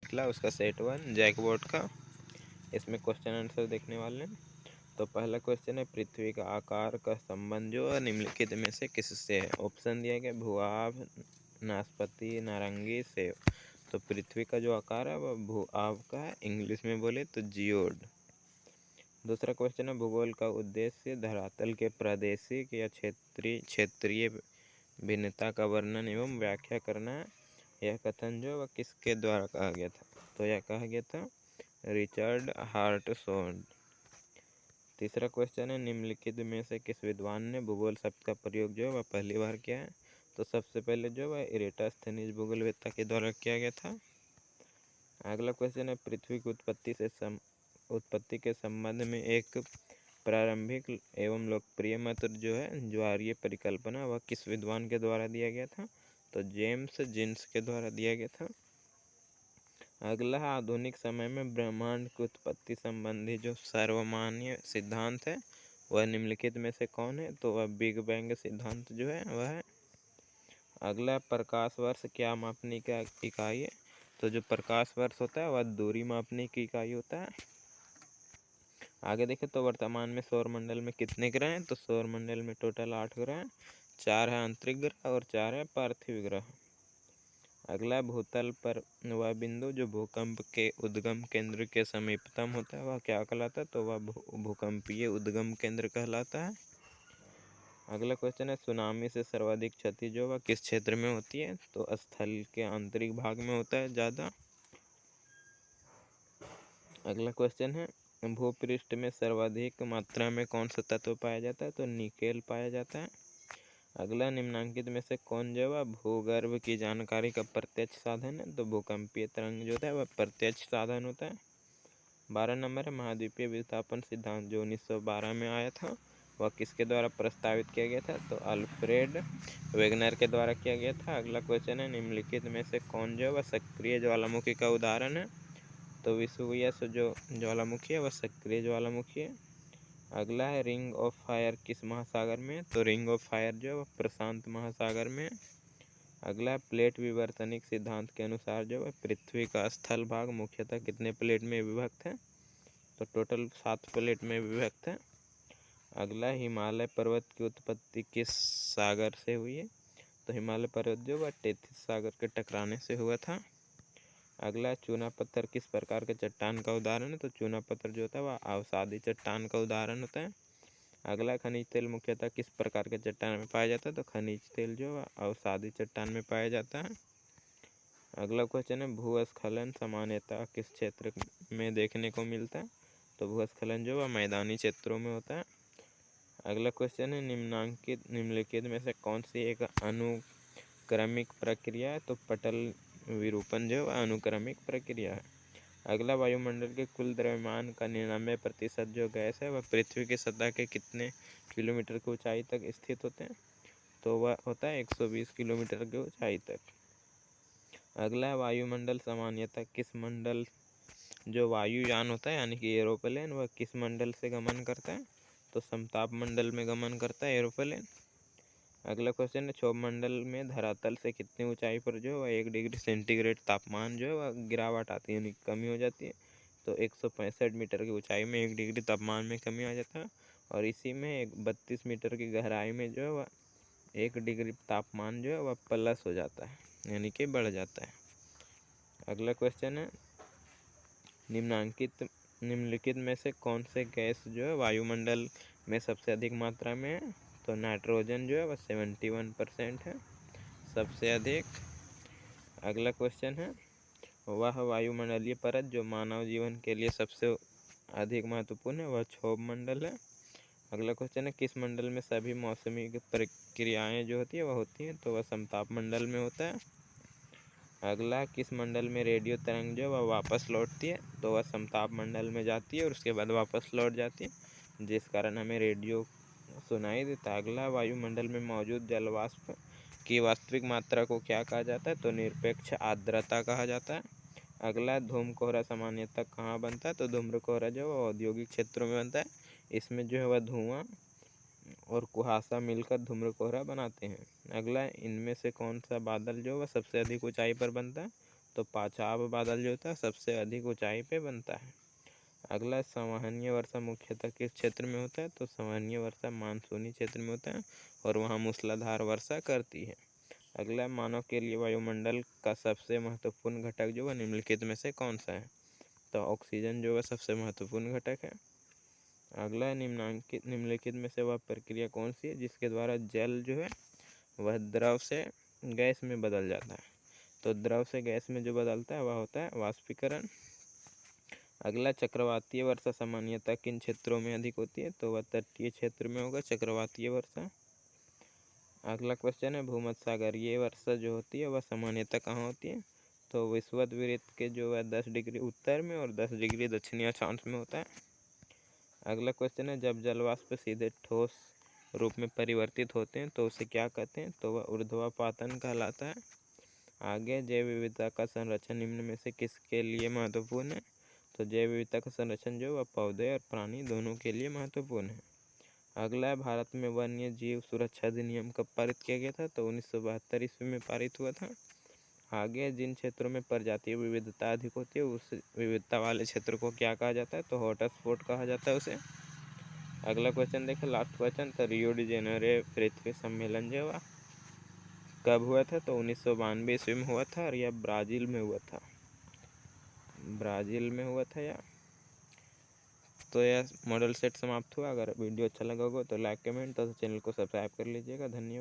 निकला उसका सेट 1 जैकबॉट का। इसमें क्वेश्चन आंसर देखने वाले हैं। तो पहला क्वेश्चन है, पृथ्वी का आकार का संबंध जो है निम्नलिखित में से किससे है। ऑप्शन दिया गया भूआभ, नाशपाती, नारंगी, सेब। तो पृथ्वी का जो आकार है वह भूआभ का है, इंग्लिश में बोले तो जियोड। दूसरा क्वेश्चन है, भूगोल का उद्देश्य धरातल के प्रादेशिक या क्षेत्रीय भिन्नता का वर्णन एवं व्याख्या करना है। यह कथन जो वह किसके द्वारा कहा गया था। तो यह कहा गया था रिचर्ड हार्टशॉर्ड। तीसरा क्वेश्चन है, निम्नलिखित में से किस विद्वान ने भूगोल शब्द का प्रयोग जो है वह पहली बार किया है। तो सबसे पहले जो वह इरेटोस्थेनीज भूगोलवेत्ता के द्वारा किया गया था। अगला क्वेश्चन है, पृथ्वी की उत्पत्ति के संबंध में एक प्रारंभिक एवं लोकप्रिय मत जो है ज्वारीय परिकल्पना वह किस विद्वान के द्वारा दिया गया था। तो जेम्स जीन्स के द्वारा दिया गया था। अगला, आधुनिक समय में ब्रह्मांड की उत्पत्ति संबंधी जो सर्वमान्य सिद्धांत है वह निम्नलिखित में से कौन है। तो वह बिग बैंग सिद्धांत जो है वह है। अगला, प्रकाश वर्ष क्या मापने का इकाई है। तो जो प्रकाश वर्ष होता है वह दूरी मापने की इकाई होता है। आगे देखें तो वर्तमान में सौरमंडल में कितने ग्रह हैं। तो सौरमंडल में टोटल 8 ग्रह हैं, 4 है आंतरिक ग्रह और 4 है पार्थिव ग्रह। अगला, भूतल पर वह बिंदु जो भूकंप के उद्गम केंद्र के समीपतम होता है वह क्या कहलाता है। तो वह भूकंपीय उद्गम केंद्र कहलाता है। अगला क्वेश्चन है, सुनामी से सर्वाधिक क्षति जो वह किस क्षेत्र में होती है। तो स्थल के आंतरिक भाग में होता है ज़्यादा। अगला क्वेश्चन है, भूपृष्ठ में सर्वाधिक मात्रा में कौन सा तत्व पाया जाता है। तो निकेल पाया जाता है। अगला, निम्नांकित में से कौन जो है भूगर्भ की जानकारी का प्रत्यक्ष साधन है। तो भूकंपीय तरंग जो होता है वह प्रत्यक्ष साधन होता है। 12 नंबर है, महाद्वीपीय विस्थापन सिद्धांत जो 1912 में आया था वह किसके द्वारा प्रस्तावित किया गया था। तो अल्फ्रेड वेगनर के द्वारा किया गया था। अगला क्वेश्चन है, निम्नलिखित में से कौन जो है वह सक्रिय ज्वालामुखी का उदाहरण है। तो विसुवियस जो ज्वालामुखी है वह सक्रिय ज्वालामुखी है। अगला है, रिंग ऑफ फायर किस महासागर में। तो रिंग ऑफ फायर जो है वह प्रशांत महासागर में। अगला, प्लेट विवर्तनिक सिद्धांत के अनुसार जो है पृथ्वी का स्थल भाग मुख्यतः कितने प्लेट में विभक्त है। तो टोटल 7 प्लेट में विभक्त है। अगला, हिमालय पर्वत की उत्पत्ति किस सागर से हुई है। तो हिमालय पर्वत जो वह टेथिस सागर के टकराने से हुआ था। अगला, चूना पत्थर किस प्रकार के चट्टान का उदाहरण है। तो चूना पत्थर जो होता है वह अवसादी चट्टान का उदाहरण होता है। अगला, खनिज तेल मुख्यतः किस प्रकार के चट्टान में पाया जाता है। तो खनिज तेल जो है अवसादी चट्टान में पाया जाता है। अगला क्वेश्चन है, भूस्खलन सामान्यतः किस क्षेत्र में देखने को मिलता है। तो भूस्खलन जो है मैदानी क्षेत्रों में होता है। अगला क्वेश्चन है, निम्नलिखित में से कौन सी एक अनुक्रमिक प्रक्रिया है। तो पटल विरूपण जो है अनुक्रमिक प्रक्रिया है। अगला, वायुमंडल के कुल द्रव्यमान का 99% जो गैस है वह पृथ्वी की सतह के कितने किलोमीटर की ऊंचाई तक स्थित होते हैं। तो वह होता है 120 किलोमीटर की ऊंचाई तक। अगला, वायुमंडल सामान्यतः किस मंडल जो वायुयान होता है यानी कि एरोप्लेन वह किस मंडल से गमन करता है। तो समताप मंडल में गमन करता है एरोप्लेन। अगला क्वेश्चन है, क्षोभ मंडल में धरातल से कितनी ऊंचाई पर जो है वह 1 डिग्री सेंटीग्रेड तापमान जो है वह गिरावट आती है यानी कमी हो जाती है। तो 165 मीटर की ऊंचाई में 1 डिग्री तापमान में कमी आ जाता है। और इसी में 32 मीटर की गहराई में जो है वह 1 डिग्री तापमान जो है वह प्लस हो जाता है यानी कि बढ़ जाता है। अगला क्वेश्चन है, निम्नलिखित में से कौन से गैस जो है वायुमंडल में सबसे अधिक मात्रा में है। तो नाइट्रोजन जो है वह 71% है सबसे अधिक। अगला क्वेश्चन है, वह वायुमंडलीय परत जो मानव जीवन के लिए सबसे अधिक महत्वपूर्ण है वह क्षोभ मंडल है। अगला क्वेश्चन है, किस मंडल में सभी मौसमी प्रक्रियाएं जो होती है वह होती हैं। तो वह समताप मंडल में होता है। अगला, किस मंडल में रेडियो तरंग जो वह वापस लौटती है। तो वह समताप मंडल में जाती है और उसके बाद वापस लौट जाती है जिस कारण हमें रेडियो सुनाई देता है। अगला, वायुमंडल में मौजूद जल वाष्प की वास्तविक मात्रा को क्या कहा जाता है। तो निरपेक्ष आर्द्रता कहा जाता है। अगला, धूम कोहरा सामान्यतः कहाँ बनता है। तो धूम्र कोहरा जो है औद्योगिक क्षेत्रों में बनता है। इसमें जो है वह धुआं और कुहासा मिलकर धूम्र कोहरा बनाते हैं। अगला, इनमें से कौन सा बादल जो वह सबसे अधिक ऊंचाई पर बनता है। तो पाचाब बादल जो होता है सबसे अधिक ऊंचाई पे बनता है। अगला संवहनीय वर्षा मुख्यतः किस क्षेत्र में होता है? तो संवहनीय वर्षा मानसूनी क्षेत्र में होता है और वहाँ मूसलाधार वर्षा करती है। अगला मानव के लिए वायुमंडल का सबसे महत्वपूर्ण घटक जो है निम्नलिखित में से कौन सा है? तो ऑक्सीजन जो है सबसे महत्वपूर्ण घटक है। अगला निम्नलिखित में से वह प्रक्रिया कौन सी है जिसके द्वारा जल जो है वह द्रव से गैस में बदल जाता है? तो द्रव से गैस में जो बदलता है वह होता है वाष्पीकरण। अगला चक्रवातीय वर्षा सामान्यतः किन क्षेत्रों में अधिक होती है? तो वह तटीय क्षेत्र में होगा चक्रवातीय वर्षा। अगला क्वेश्चन है भूमध्यसागरीय वर्षा जो होती है वह सामान्यतः कहाँ होती है? तो विषुववृत्त के जो है 10 डिग्री उत्तर में और 10 डिग्री दक्षिणी अक्षांश में होता है। अगला क्वेश्चन है जब जलवाष्प सीधे ठोस रूप में परिवर्तित होते हैं तो उसे क्या कहते हैं? तो वह ऊर्ध्वपातन कहलाता है। आगे जैव विविधता का संरक्षण निम्न में से किसके लिए महत्वपूर्ण है? तो जैव विविधता का संरक्षण जो वह पौधे और प्राणी दोनों के लिए महत्वपूर्ण है। अगला भारत में वन्य जीव सुरक्षा अधिनियम कब पारित किया गया था? तो 1972 ईस्वी में पारित हुआ था। आगे जिन क्षेत्रों में प्रजातीय विविधता अधिक होती है उस विविधता वाले क्षेत्र को क्या कहा जाता है? तो हॉटस्पॉट कहा जाता है उसे। अगला क्वेश्चन देखें लास्ट क्वेश्चन, तो रियो डी जेनेरो पृथ्वी सम्मेलन जो हुआ कब हुआ था? तो 1992 ईस्वी में हुआ था और यह ब्राज़ील में हुआ था। ब्राज़ील में हुआ था यह। तो यह मॉडल सेट समाप्त हुआ। अगर वीडियो अच्छा लगा होगा तो लाइक कमेंट और चैनल को सब्सक्राइब कर लीजिएगा। धन्यवाद।